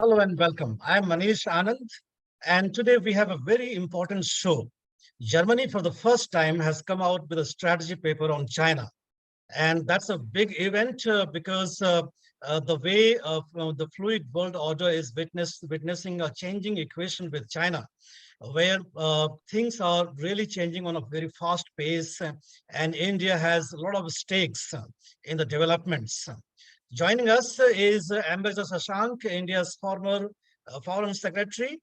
Hello and welcome. I'm Manish Anand, and today we have a very important show. Germany, for the first time, has come out with a strategy paper on China. And that's a big event because the way the fluid world order is witnessing a changing equation with China, where things are really changing on a very fast pace, and India has a lot of stakes in the developments. Joining us is Ambassador Shashank, India's former foreign secretary.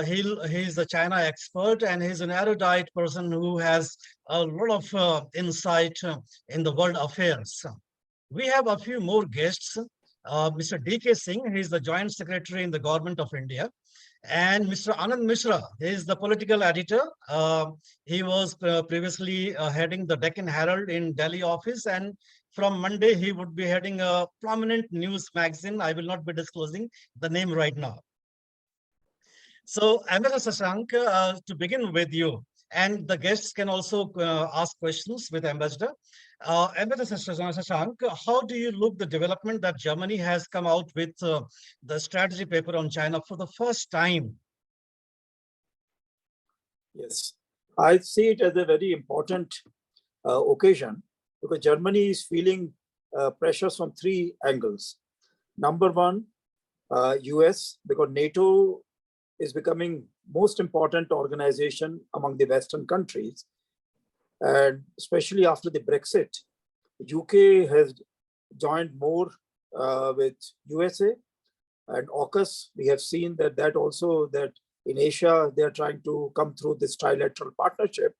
He's a China expert and he's an erudite person who has a lot of insight in the world affairs. We have a few more guests. Mr. D.K. Singh, he's the Joint Secretary in the Government of India. And Mr. Anand Mishra, he is the political editor. He was previously heading the Deccan Herald in Delhi office, and from Monday he would be heading a prominent news magazine. I will not be disclosing the name right now. So, Ambassador Shashank, to begin with you, and the guests can also ask questions with Ambassador. Ambassador Shashank, how do you look the development that Germany has come out with the strategy paper on China for the first time? Yes, I see it as a very important occasion because Germany is feeling pressures from three angles. Number one, US, because NATO is becoming most important organization among the Western countries. And especially after the Brexit, UK has joined more with USA and AUKUS. We have seen that also that in Asia, they are trying to come through this trilateral partnership.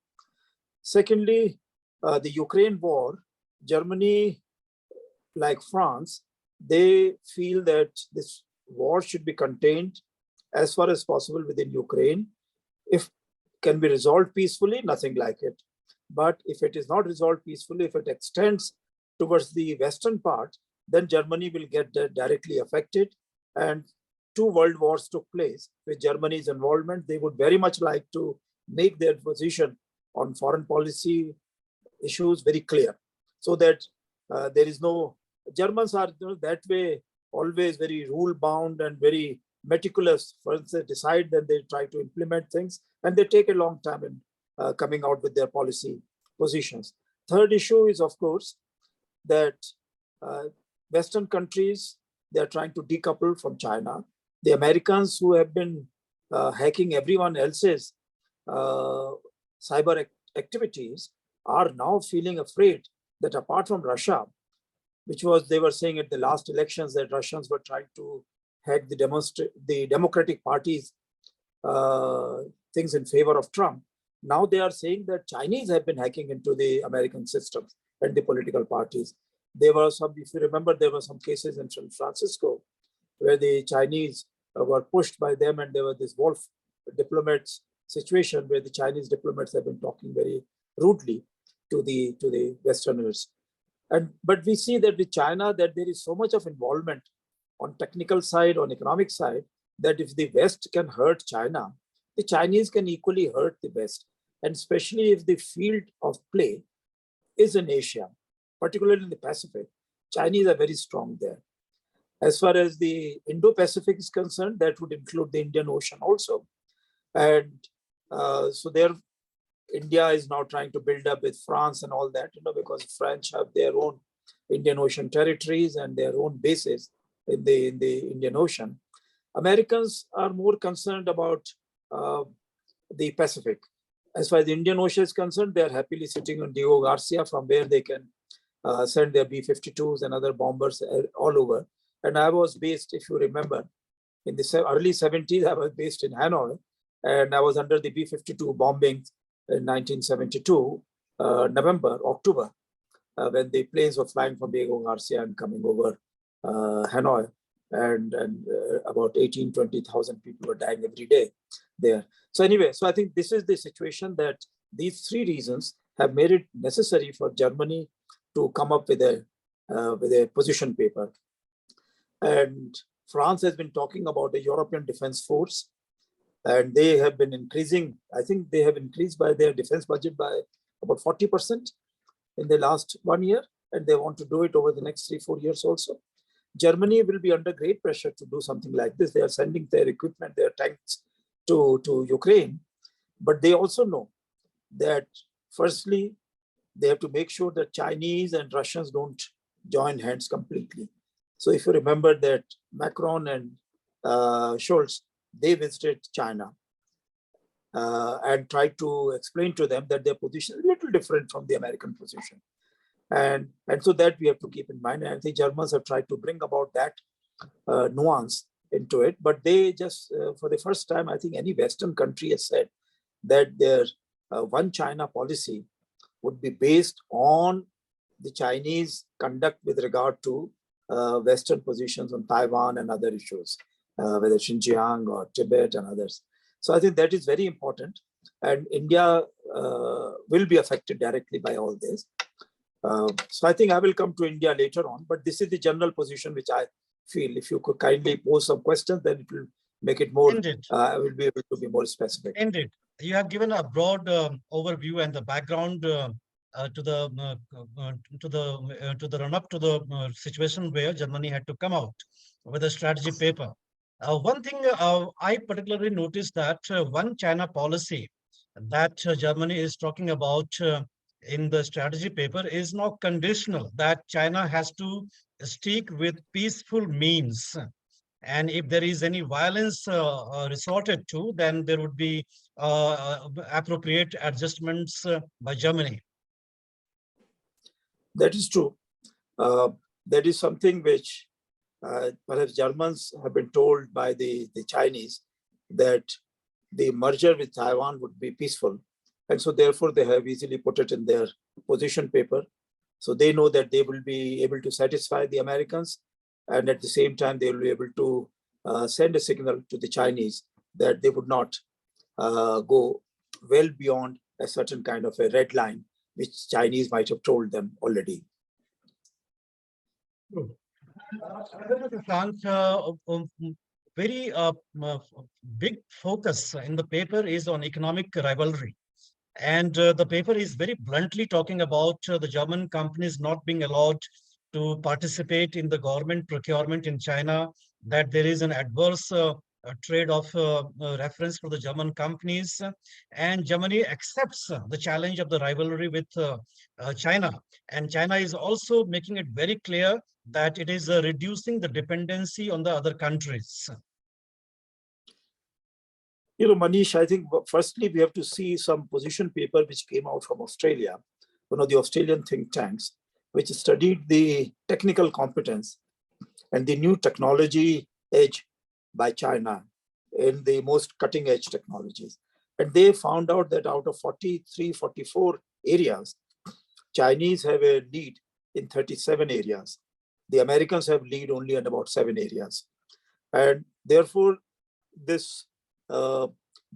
Secondly, the Ukraine war, Germany, like France, they feel that this war should be contained as far as possible within Ukraine. If can be resolved peacefully, nothing like it. But if it is not resolved peacefully, if it extends towards the western part, then Germany will get directly affected. And two world wars took place with Germany's involvement. They would very much like to make their position on foreign policy issues very clear, so that there is no, Germans are that way always very rule bound and very meticulous. Once they decide, then they try to implement things, and they take a long time in coming out with their policy positions. Third issue is, of course, that Western countries, they are trying to decouple from China. The Americans, who have been hacking everyone else's cyber activities, are now feeling afraid that apart from Russia, which was, they were saying at the last elections that Russians were trying to hack the Democratic Party's things in favor of Trump. Now they are saying that Chinese have been hacking into the American systems and the political parties. There were some, if you remember, there were some cases in San Francisco where the Chinese were pushed by them, and there was this wolf diplomats situation where the Chinese diplomats have been talking very rudely to the Westerners. But we see that with China, that there is so much of involvement on technical side, on economic side, that if the West can hurt China, the Chinese can equally hurt the West. And especially if the field of play is in Asia, particularly in the Pacific, Chinese are very strong there. As far as the Indo-Pacific is concerned, that would include the Indian Ocean also. And so there, India is now trying to build up with France and all that, because French have their own Indian Ocean territories and their own bases in the Indian Ocean. Americans are more concerned about the Pacific. As far as the Indian Ocean is concerned, they are happily sitting on Diego Garcia, from where they can send their B-52s and other bombers all over. And I was based, if you remember, in the early 70s, I was based in Hanoi, and I was under the B-52 bombing in 1972, November, October, when the planes were flying from Diego Garcia and coming over Hanoi, and about 20,000 people were dying every day there. So anyway, so I think this is the situation, that these three reasons have made it necessary for Germany to come up with a position paper. And France has been talking about a European defense force, and they have been increasing. I think they have increased by their defense budget by about 40% in the last 1 year, and they want to do it over the next 3-4 years also. Germany will be under great pressure to do something like this. They are sending their equipment, their tanks to Ukraine, but they also know that firstly, they have to make sure that Chinese and Russians don't join hands completely. So if you remember that Macron and Scholz, they visited China and tried to explain to them that their position is a little different from the American position. And so that we have to keep in mind. And I think Germans have tried to bring about that nuance into it. But they just, for the first time, I think any Western country has said that their one China policy would be based on the Chinese conduct with regard to Western positions on Taiwan and other issues, whether Xinjiang or Tibet and others. So I think that is very important. And India will be affected directly by all this. So I think I will come to India later on, but this is the general position which I feel. If you could kindly pose some questions, then it will make it more, Indeed. I will be able to be more specific. Indeed. You have given a broad overview and the background to the run up to the situation where Germany had to come out with a strategy paper. One thing I particularly noticed that one China policy that Germany is talking about in the strategy paper is now conditional, that China has to stick with peaceful means. And if there is any violence resorted to, then there would be appropriate adjustments by Germany. That is true. That is something which perhaps Germans have been told by the Chinese, that the merger with Taiwan would be peaceful. And so therefore they have easily put it in their position paper. So they know that they will be able to satisfy the Americans, and at the same time they will be able to send a signal to the Chinese that they would not go well beyond a certain kind of a red line, which Chinese might have told them already. Shashank, very big focus in the paper is on economic rivalry. And the paper is very bluntly talking about the German companies not being allowed to participate in the government procurement in China, that there is an adverse trade-off reference for the German companies. And Germany accepts the challenge of the rivalry with China. And China is also making it very clear that it is reducing the dependency on the other countries. Manish, I think firstly we have to see some position paper which came out from Australia, one of the Australian think tanks, which studied the technical competence and the new technology edge by China in the most cutting edge technologies. And they found out that out of 43, 44 areas, Chinese have a lead in 37 areas. The Americans have lead only in about 7 areas. And therefore, this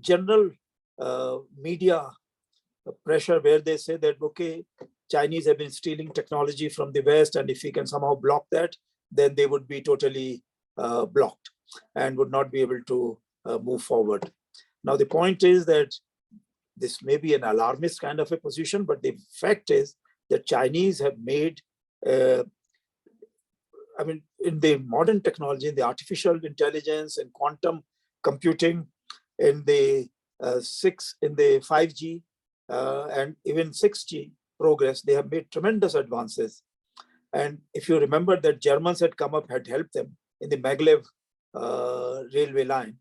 general media pressure where they say that, okay, Chinese have been stealing technology from the West, and if we can somehow block that, then they would be totally blocked and would not be able to move forward. Now, the point is that this may be an alarmist kind of a position, but the fact is that Chinese have made, in the modern technology, in the artificial intelligence and quantum computing, in the 5G and even 6G progress, they have made tremendous advances. And if you remember that Germans had come up, had helped them in the Maglev railway line,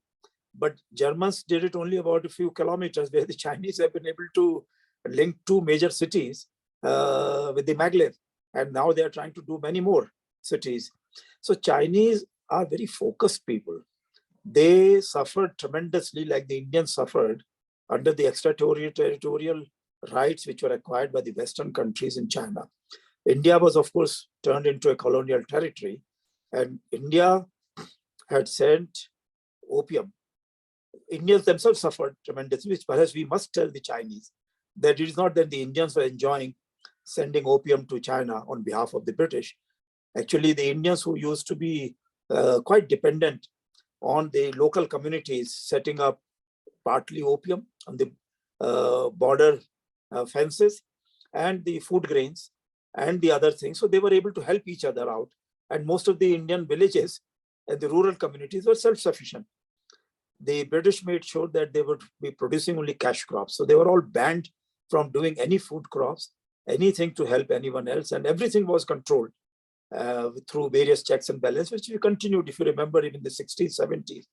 but Germans did it only about a few kilometers, where the Chinese have been able to link 2 major cities with the Maglev. And now they are trying to do many more cities. So Chinese are very focused people. They suffered tremendously, like the Indians suffered under the extraterritorial rights which were acquired by the Western countries in China. India was, of course, turned into a colonial territory, and India had sent opium. Indians themselves suffered tremendously, which perhaps we must tell the Chinese that it is not that the Indians were enjoying sending opium to China on behalf of the British. Actually, the Indians who used to be quite dependent on the local communities, setting up partly opium on the border fences and the food grains and the other things. So they were able to help each other out. And most of the Indian villages and the rural communities were self-sufficient. The British made sure that they would be producing only cash crops. So they were all banned from doing any food crops, anything to help anyone else, and everything was controlled through various checks and balances, which we continued. If you remember, even in the 60s, 70s,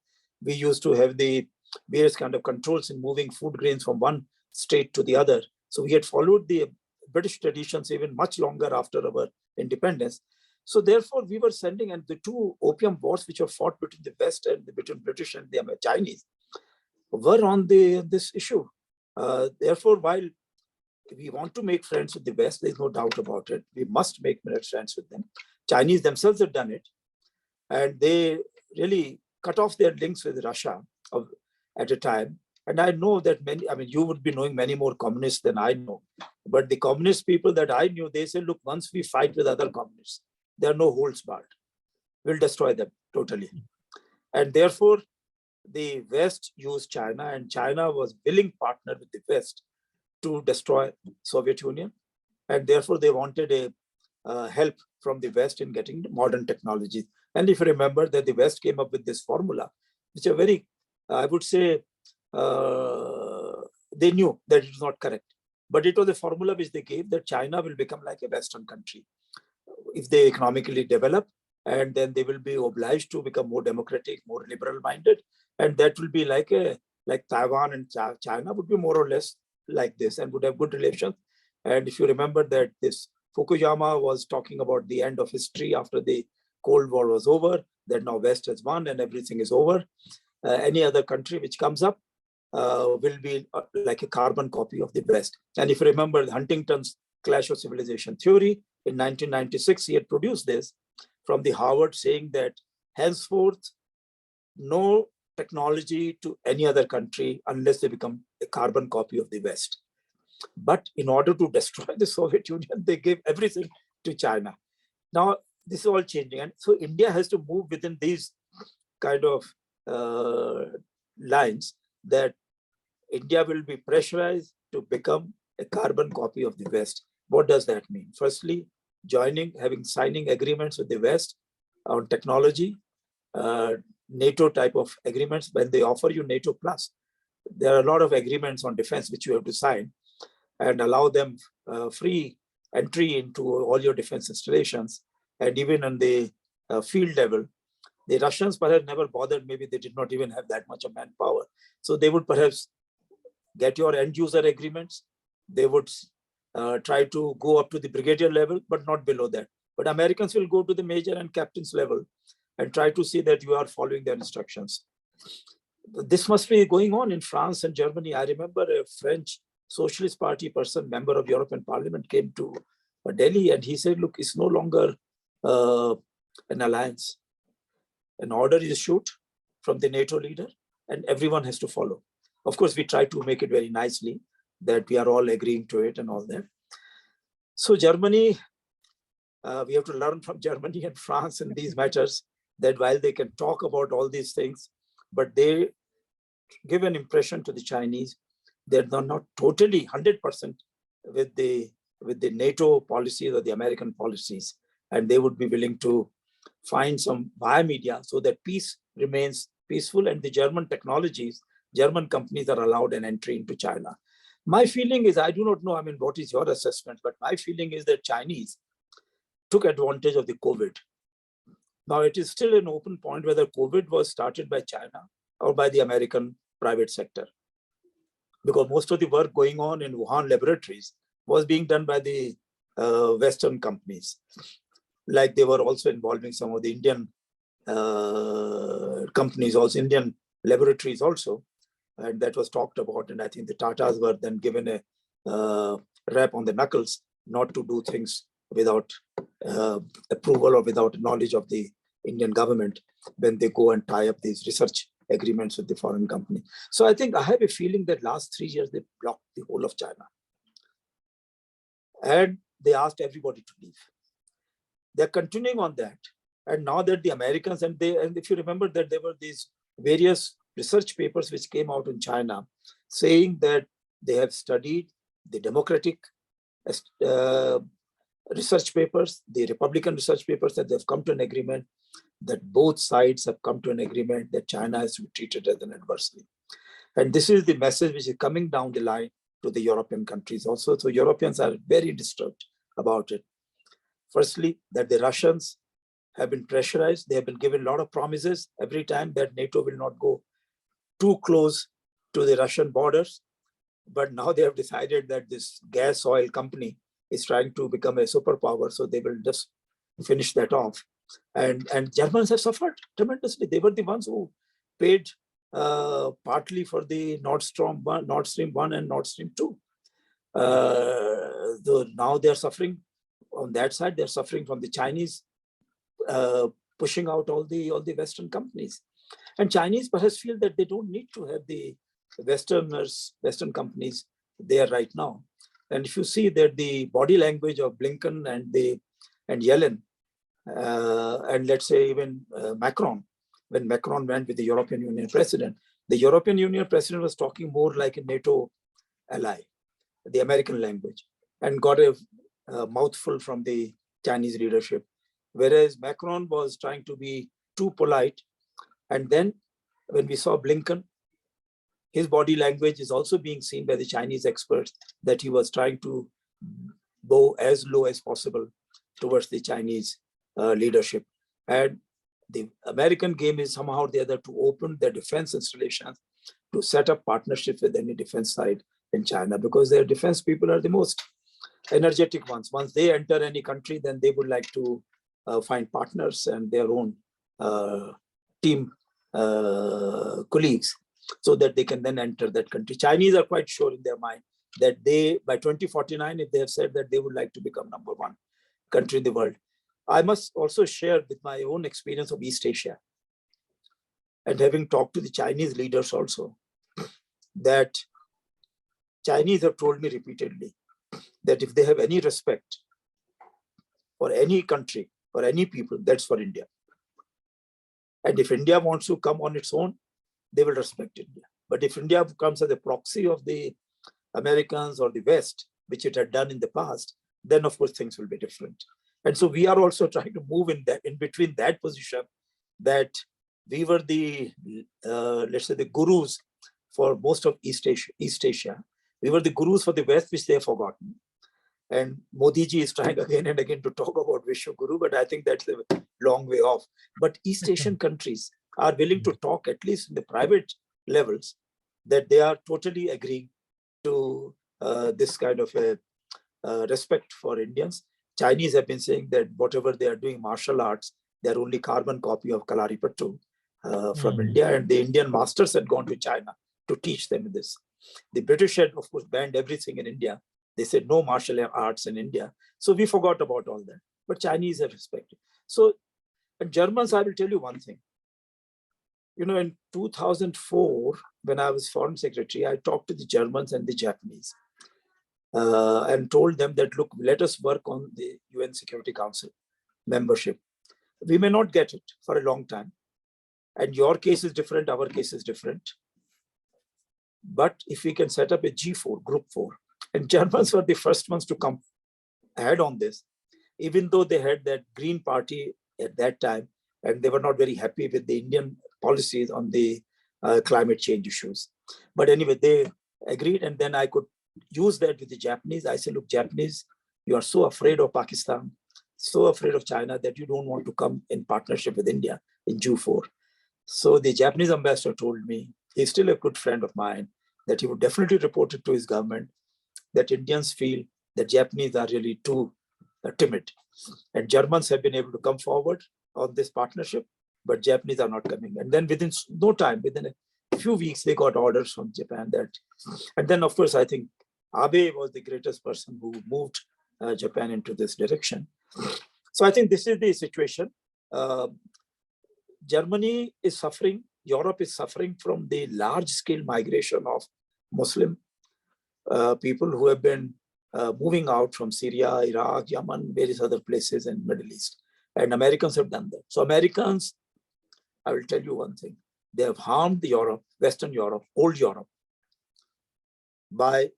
we used to have the various kind of controls in moving food grains from one state to the other. So we had followed the British traditions even much longer after our independence. So therefore, we were sending, and the two opium wars which were fought between the West and between British and the Chinese were on this issue. Therefore, while we want to make friends with the West, there's no doubt about it. We must make friends with them. Chinese themselves have done it, and they really cut off their links with Russia at a time. And I know that many, I mean, you would be knowing many more communists than I know, but the communist people that I knew, they said, look, once we fight with other communists, there are no holds barred. We'll destroy them totally. And therefore, the West used China, and China was willing partner with the West to destroy Soviet Union. And therefore, they wanted a help from the West in getting modern technologies. And if you remember that the West came up with this formula, which are very, I would say, they knew that it was not correct. But it was a formula which they gave that China will become like a Western country if they economically develop, and then they will be obliged to become more democratic, more liberal-minded, and that will be like Taiwan and China would be more or less like this and would have good relations. And if you remember that this Fukuyama was talking about the end of history after the Cold War was over, that now West has won and everything is over. Any other country which comes up will be like a carbon copy of the West. And if you remember Huntington's Clash of Civilization theory, in 1996, he had produced this from the Harvard, saying that henceforth, no technology to any other country unless they become a carbon copy of the West. But in order to destroy the Soviet Union, they gave everything to China. Now, this is all changing. And so India has to move within these kind of lines that India will be pressurized to become a carbon copy of the West. What does that mean? Firstly, signing agreements with the West on technology, NATO type of agreements. When they offer you NATO plus, there are a lot of agreements on defense which you have to sign and allow them free entry into all your defense installations. And even on the field level, the Russians perhaps never bothered. Maybe they did not even have that much of manpower. So they would perhaps get your end user agreements. They would try to go up to the brigadier level, but not below that. But Americans will go to the major and captain's level and try to see that you are following their instructions. This must be going on in France and Germany. I remember a French Socialist Party person, member of European Parliament, came to Delhi and he said, look, it's no longer an alliance. An order is issued from the NATO leader and everyone has to follow. Of course, we try to make it very nicely that we are all agreeing to it and all that. So Germany, we have to learn from Germany and France in these matters, that while they can talk about all these things, but they give an impression to the Chinese that they're not totally 100% with the NATO policies or the American policies, and they would be willing to find some via media so that peace remains peaceful and the German technologies, German companies are allowed an entry into China. My feeling is, I do not know, I mean, what is your assessment, but my feeling is that Chinese took advantage of the COVID. Now, it is still an open point whether COVID was started by China or by the American private sector, because most of the work going on in Wuhan laboratories was being done by the Western companies. Like they were also involving some of the Indian companies, also Indian laboratories also, and that was talked about. And I think the Tatas were then given a rap on the knuckles not to do things without approval or without knowledge of the Indian government when they go and tie up these research agreements with the foreign company. So I think I have a feeling that last 3 years they blocked the whole of China. And they asked everybody to leave. They're continuing on that. And now that the Americans, and if you remember that there were these various research papers which came out in China saying that they have studied the democratic research papers, the Republican research papers, that they've come to an agreement, that both sides have come to an agreement that China is to be treated as an adversary. And this is the message which is coming down the line to the European countries also. So Europeans are very disturbed about it. Firstly, that the Russians have been pressurized. They have been given a lot of promises every time that NATO will not go too close to the Russian borders. But now they have decided that this gas oil company is trying to become a superpower. So they will just finish that off. And Germans have suffered tremendously. They were the ones who paid partly for the Nord Stream 1 and Nord Stream 2. Now they're suffering on that side. They're suffering from the Chinese pushing out all the Western companies. And Chinese perhaps feel that they don't need to have the Western companies there right now. And if you see that the body language of Blinken and Yellen, and let's say even Macron, when Macron went with the European Union president, the European Union president was talking more like a NATO ally, the American language, and got a mouthful from the Chinese leadership. Whereas Macron was trying to be too polite. And then when we saw Blinken, his body language is also being seen by the Chinese experts that he was trying to go as low as possible towards the Chinese leadership. And the American game is somehow or the other to open their defense installations to set up partnerships with any defense side in China, because their defense people are the most energetic ones. Once they enter any country, then they would like to find partners and their own team colleagues, so that they can then enter that country. Chinese are quite sure in their mind that they, by 2049, if they have said that they would like to become #1 country in the world. I must also share with my own experience of East Asia, and having talked to the Chinese leaders also, that Chinese have told me repeatedly that if they have any respect for any country or any people, that's for India. And if India wants to come on its own, they will respect India. But if India comes as a proxy of the Americans or the West, which it had done in the past, then of course things will be different. And so we are also trying to move in between that position, that we were the, let's say, the gurus for most of East Asia. We were the gurus for the West, which they have forgotten. And Modi ji is trying again and again to talk about Vishwa Guru, but I think that's a long way off. But East Asian countries are willing to talk, at least in the private levels, that they are totally agreeing to this kind of a respect for Indians. Chinese have been saying that whatever they are doing, martial arts, they're only carbon copy of Kalaripattu from India. And the Indian masters had gone to China to teach them this. The British had, of course, banned everything in India. They said no martial arts in India. So we forgot about all that. But Chinese have respected. So, and Germans, I will tell you one thing. You know, in 2004, when I was foreign secretary, I talked to the Germans and the Japanese and told them that, look, let us work on the UN Security Council membership. We may not get it for a long time. And your case is different, our case is different. But if we can set up a G4, Group 4, and Germans were the first ones to come ahead on this, even though they had that Green Party at that time, and they were not very happy with the Indian policies on the climate change issues. But anyway, they agreed, and then I could use that with the Japanese. I said, look, Japanese, you are so afraid of Pakistan, so afraid of China that you don't want to come in partnership with India in G4. So the Japanese ambassador told me, he's still a good friend of mine, that he would definitely report it to his government, that Indians feel that Japanese are really too timid. And Germans have been able to come forward on this partnership, but Japanese are not coming. And then within no time, within a few weeks, they got orders from Japan that, and then of course, I think Abe was the greatest person who moved Japan into this direction. So I think this is the situation. Germany is suffering, Europe is suffering from the large-scale migration of Muslim people who have been moving out from Syria, Iraq, Yemen, various other places in Middle East. And Americans have done that. So Americans, I will tell you one thing, they have harmed the Europe, Western Europe, old Europe, by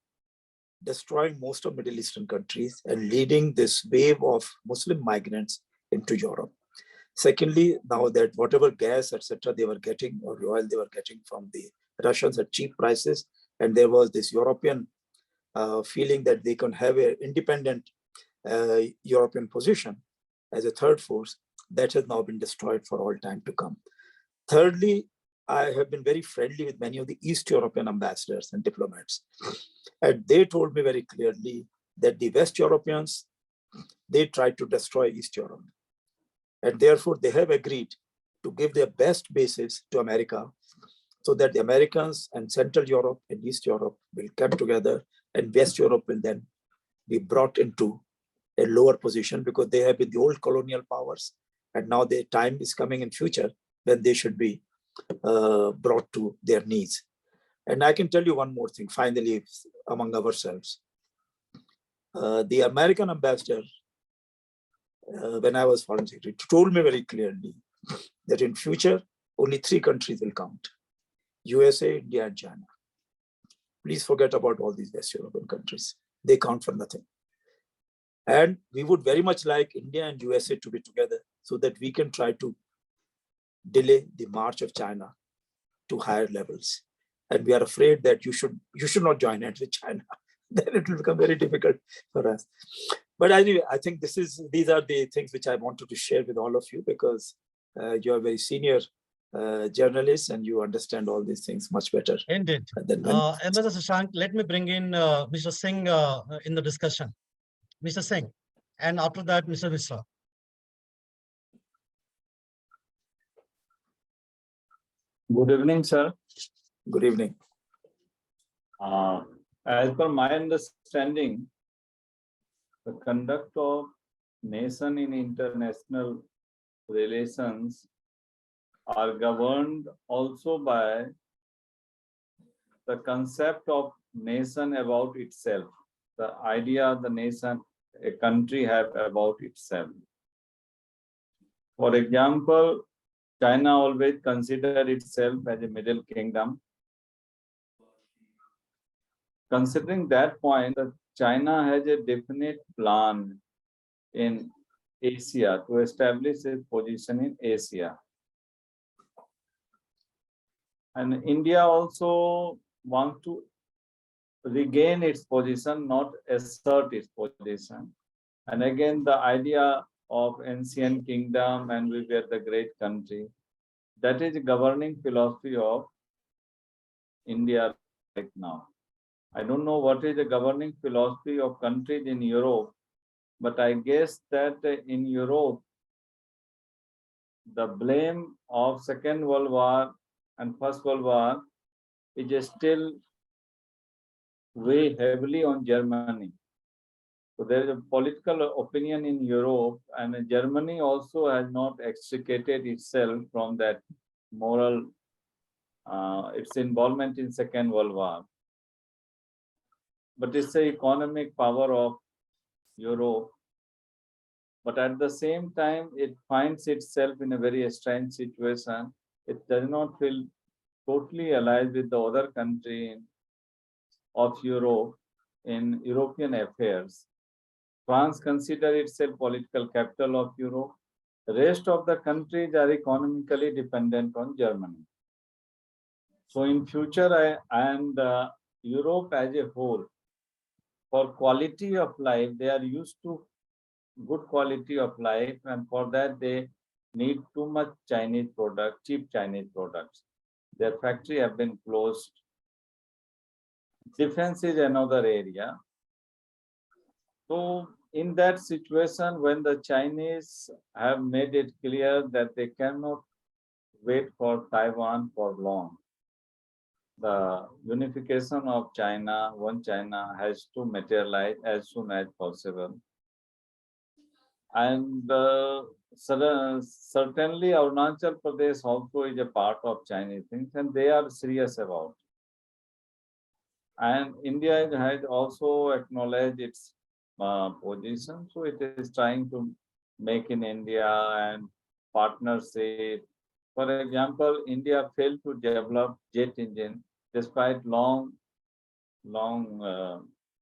destroying most of Middle Eastern countries and leading this wave of Muslim migrants into Europe. Secondly, now that whatever gas, etc., they were getting, or oil they were getting from the Russians at cheap prices, and there was this European feeling that they can have an independent European position as a third force, that has now been destroyed for all time to come. Thirdly, I have been very friendly with many of the East European ambassadors and diplomats. And they told me very clearly that the West Europeans, they tried to destroy East Europe. And therefore, they have agreed to give their best bases to America so that the Americans and Central Europe and East Europe will come together, and West Europe will then be brought into a lower position because they have been the old colonial powers. And now the time is coming in future when they should be brought to their knees. And I can tell you one more thing, finally, among ourselves. The American ambassador, when I was foreign secretary, told me very clearly that in future, only 3 countries will count: USA, India, and China. Please forget about all these West European countries. They count for nothing. And we would very much like India and USA to be together so that we can try to delay the march of China to higher levels. And we are afraid that you should not join hands with China. Then it will become very difficult for us. But anyway, I think these are the things which I wanted to share with all of you, because you are very senior journalists and you understand all these things much better. Indeed. Ambassador Shashank, let me bring in Mr. Singh in the discussion. Mr. Singh, and after that, Mr. Mishra. Good evening, sir. Good evening. As per my understanding, the conduct of nation in international relations are governed also by the concept of nation about itself, the idea the nation, a country have about itself. For example, China always considered itself as a middle kingdom. Considering that point, China has a definite plan in Asia to establish its position in Asia. And India also wants to regain its position, not assert its position. And again, the idea of ancient kingdom and we were the great country, that is the governing philosophy of India right now. I don't know what is the governing philosophy of countries in Europe, but I guess that in Europe, the blame of Second World War and First World War is still weigh heavily on Germany. So there is a political opinion in Europe, and Germany also has not extricated itself from that moral, its involvement in Second World War. But it's the economic power of Europe. But at the same time, it finds itself in a very strange situation. It does not feel totally allied with the other country of Europe in European affairs. France considers itself political capital of Europe. The rest of the countries are economically dependent on Germany. So in future, Europe as a whole, for quality of life, they are used to good quality of life, and for that they need too much Chinese product, cheap Chinese products. Their factory have been closed. Defense is another area. So in that situation, when the Chinese have made it clear that they cannot wait for Taiwan for long, the unification of China, one China, has to materialize as soon as possible. And certainly Arunachal Pradesh also is a part of Chinese things, and they are serious about. And India has also acknowledged its position, so it is trying to make in India and partnership. For example, India failed to develop jet engine despite long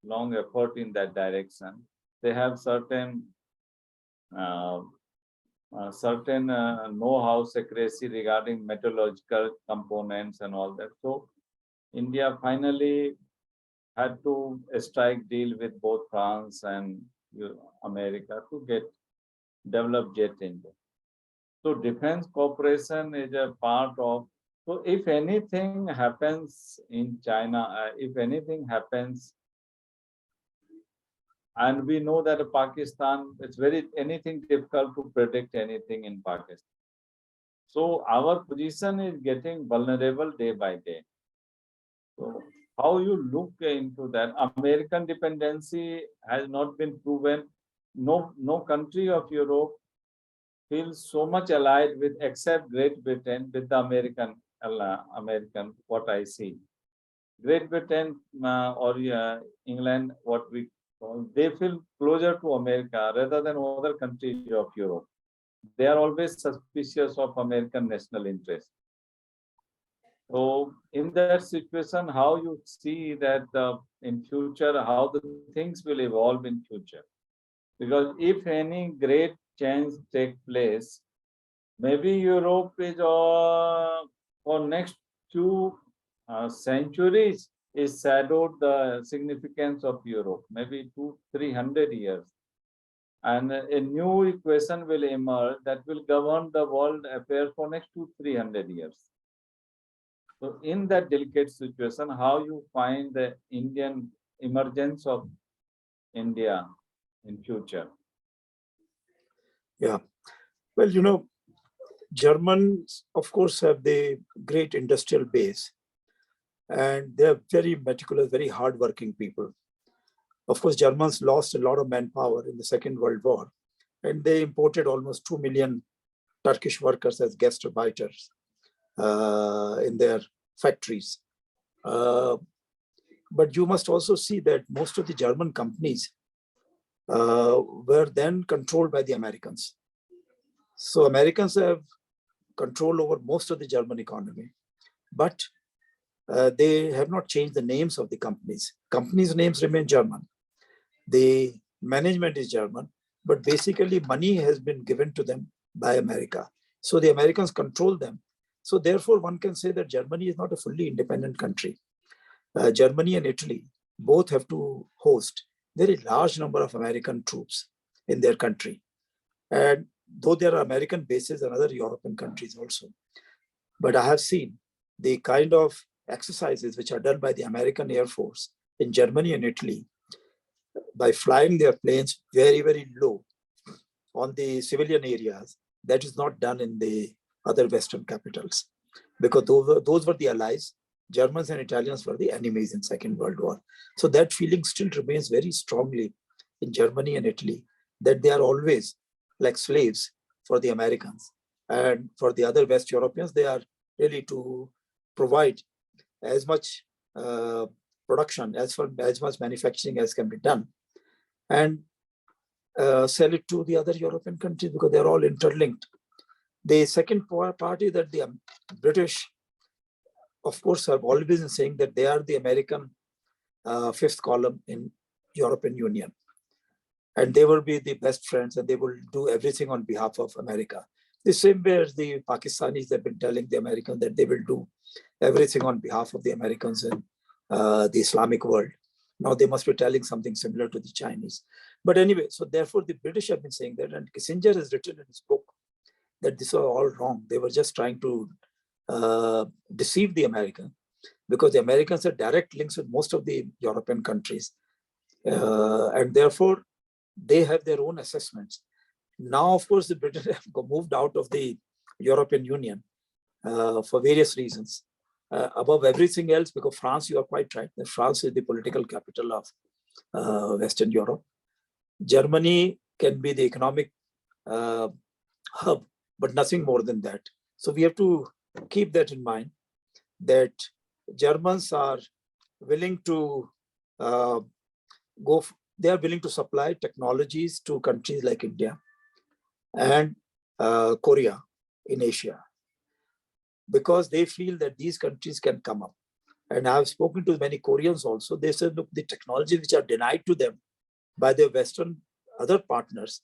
long effort in that direction. They have certain know-how secrecy regarding metallurgical components and all that. So India finally had to strike deal with both France and America to get develop jet engine. So defense cooperation is a part of. So if anything happens in China, if anything happens, and we know that Pakistan, it's very anything difficult to predict anything in Pakistan. So our position is getting vulnerable day by day. So how you look into that? American dependency has not been proven. No country of Europe feels so much allied with except Great Britain with the American what I see. Great Britain or England, what we call, they feel closer to America rather than other countries of Europe. They are always suspicious of American national interest. So in that situation, how you see that in future, how the things will evolve in future? Because if any great change take place, maybe Europe is for next two centuries is shadowed the significance of Europe, maybe 200-300 years. And a new equation will emerge that will govern the world affairs for next 200-300 years. So in that delicate situation, how you find the Indian emergence of India in future? Yeah. Well, Germans, of course, have the great industrial base, and they're very meticulous, very hardworking people. Of course, Germans lost a lot of manpower in the Second World War, and they imported almost 2 million Turkish workers as gastarbeiters in their factories. But you must also see that most of the German companies were then controlled by the Americans. So Americans have control over most of the German economy, but they have not changed the names of the companies. Companies' names remain German. The management is German, but basically money has been given to them by America. So the Americans control them. So therefore, one can say that Germany is not a fully independent country. Germany and Italy both have to host very large number of American troops in their country. And though there are American bases in other European countries also, but I have seen the kind of exercises which are done by the American Air Force in Germany and Italy by flying their planes very, very low on the civilian areas. That is not done in the other Western capitals, because those were the allies. Germans and Italians were the enemies in Second World War. So that feeling still remains very strongly in Germany and Italy, that they are always like slaves for the Americans. And for the other West Europeans, they are really to provide as much production, as much manufacturing as can be done, and sell it to the other European countries, because they're all interlinked. The second part is that the British, of course, have always been saying that they are the American fifth column in European Union. And they will be the best friends, and they will do everything on behalf of America. The same way as the Pakistanis have been telling the Americans that they will do everything on behalf of the Americans in the Islamic world. Now they must be telling something similar to the Chinese. But anyway, so therefore the British have been saying that, and Kissinger has written in his book that this was all wrong. They were just trying to deceive the Americans, because the Americans have direct links with most of the European countries. And therefore, they have their own assessments. Now, of course, the British have moved out of the European Union for various reasons. Above everything else, because France, you are quite right, that France is the political capital of Western Europe. Germany can be the economic hub, but nothing more than that. So we have to keep that in mind, that Germans are willing to they are willing to supply technologies to countries like India and Korea in Asia, because they feel that these countries can come up. And I've spoken to many Koreans also. They said, look, the technologies which are denied to them by their Western other partners,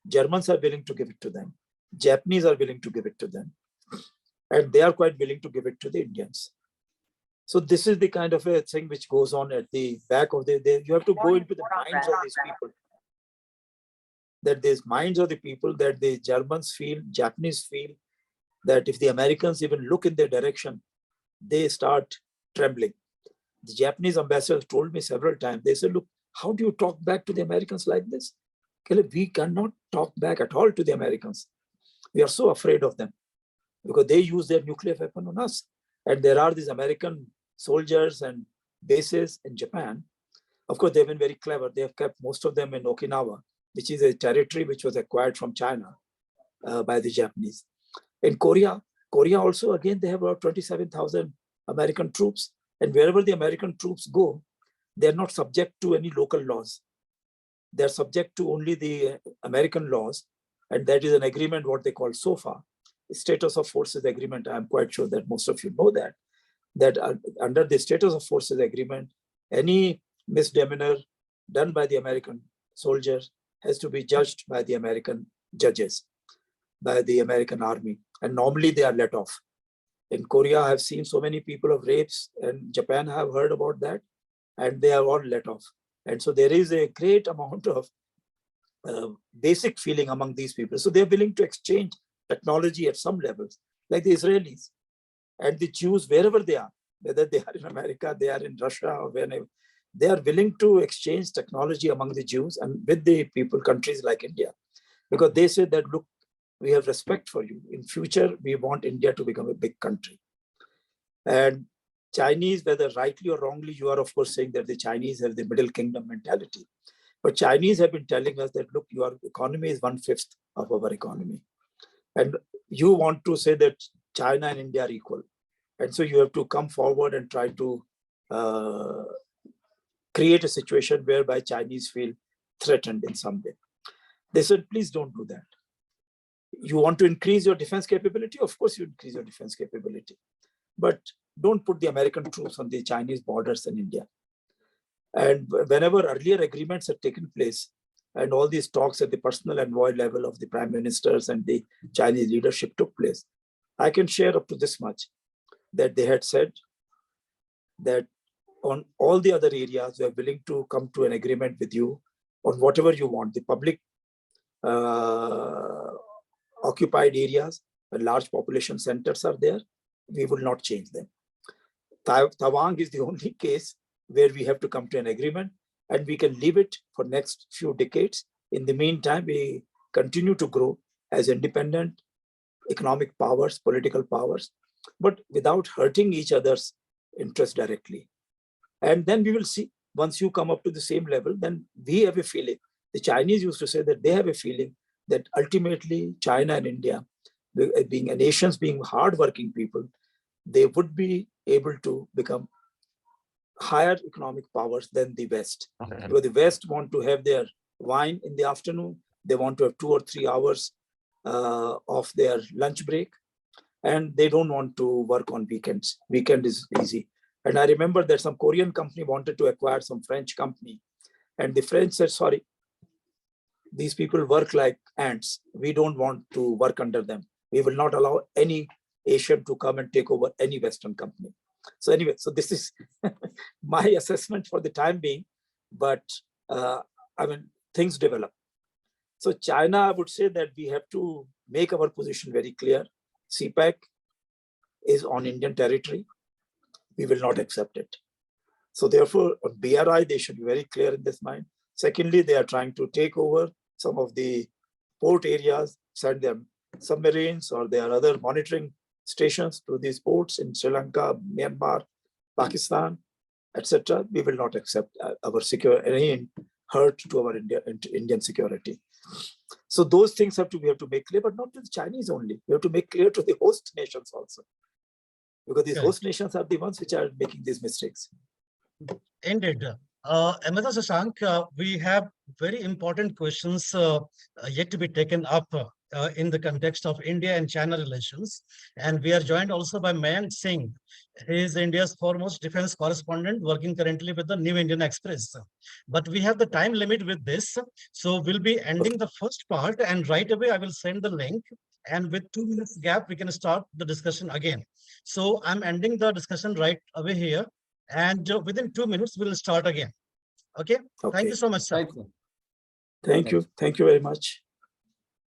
Germans are willing to give it to them. Japanese are willing to give it to them. And they are quite willing to give it to the Indians. So this is the kind of a thing which goes on at the back of you have to go into the minds of these people. That these minds of the people, that the Germans feel, Japanese feel, that if the Americans even look in their direction, they start trembling. The Japanese ambassadors told me several times, they said, look, how do you talk back to the Americans like this? We cannot talk back at all to the Americans. We are so afraid of them because they use their nuclear weapon on us. And there are these American soldiers and bases in Japan. Of course, they've been very clever. They have kept most of them in Okinawa, which is a territory which was acquired from China by the Japanese. In Korea also, again, they have about 27,000 American troops. And wherever the American troops go, they're not subject to any local laws. They're subject to only the American laws. And that is an agreement, what they call SOFA, Status of Forces Agreement. I'm quite sure that most of you know that under the Status of Forces Agreement, any misdemeanor done by the American soldiers has to be judged by the American judges, by the American army. And normally they are let off. In Korea, I've seen so many people of rapes, and Japan have heard about that, and they are all let off. And so there is a great amount of basic feeling among these people. So they're willing to exchange technology at some levels, like the Israelis and the Jews, wherever they are, whether they are in America, they are in Russia, or wherever, they are willing to exchange technology among the Jews and with the people, countries like India, because they say that, look, we have respect for you. In future, we want India to become a big country. And Chinese, whether rightly or wrongly, you are of course saying that the Chinese have the middle kingdom mentality. But Chinese have been telling us that, look, your economy is 1/5 of our economy. And you want to say that China and India are equal. And so you have to come forward and try to create a situation whereby Chinese feel threatened in some way. They said, please don't do that. You want to increase your defense capability? Of course, you increase your defense capability. But don't put the American troops on the Chinese borders in India. And whenever earlier agreements had taken place, and all these talks at the personal envoy level of the prime ministers and the Chinese leadership took place, I can share up to this much, that they had said that on all the other areas, we are willing to come to an agreement with you on whatever you want. The public occupied areas, where large population centers are there, we will not change them. Tawang is the only case where we have to come to an agreement, and we can leave it for next few decades. In the meantime, we continue to grow as independent economic powers, political powers, but without hurting each other's interest directly. And then we will see, once you come up to the same level, then we have a feeling. The Chinese used to say that they have a feeling that ultimately China and India, being nations, being hardworking people, they would be able to become higher economic powers than the West. Because the West want to have their wine in the afternoon, they want to have 2 or 3 hours of their lunch break, and they don't want to work on weekends. Weekend is easy. And I remember that some Korean company wanted to acquire some French company, and the French said, sorry, these people work like ants. We don't want to work under them. We will not allow any Asian to come and take over any Western company. So anyway, so this is my assessment for the time being, but I mean, things develop. So China, I would say that we have to make our position very clear. CPEC is on Indian territory. We will not accept it. So therefore, on BRI, they should be very clear in this mind. Secondly, they are trying to take over some of the port areas, send them submarines or there are other monitoring stations to these ports in Sri Lanka, Myanmar, Pakistan, etc. We will not accept any hurt to our Indian security. So those things we have to make clear, but not to the Chinese only. We have to make clear to the host nations also, because these host nations are the ones which are making these mistakes. Indeed. Ambassador Shashank, we have very important questions yet to be taken up in the context of India and China relations. And we are joined also by Mayank Singh. He is India's foremost defense correspondent working currently with the New Indian Express. But we have the time limit with this. So we'll be ending the first part and right away I will send the link. And with 2 minutes gap, we can start the discussion again. So I'm ending the discussion right away here. And within 2 minutes, we'll start again. Okay. Thank Okay. you so much, sir. Thank you. Thank you. Thank you very much.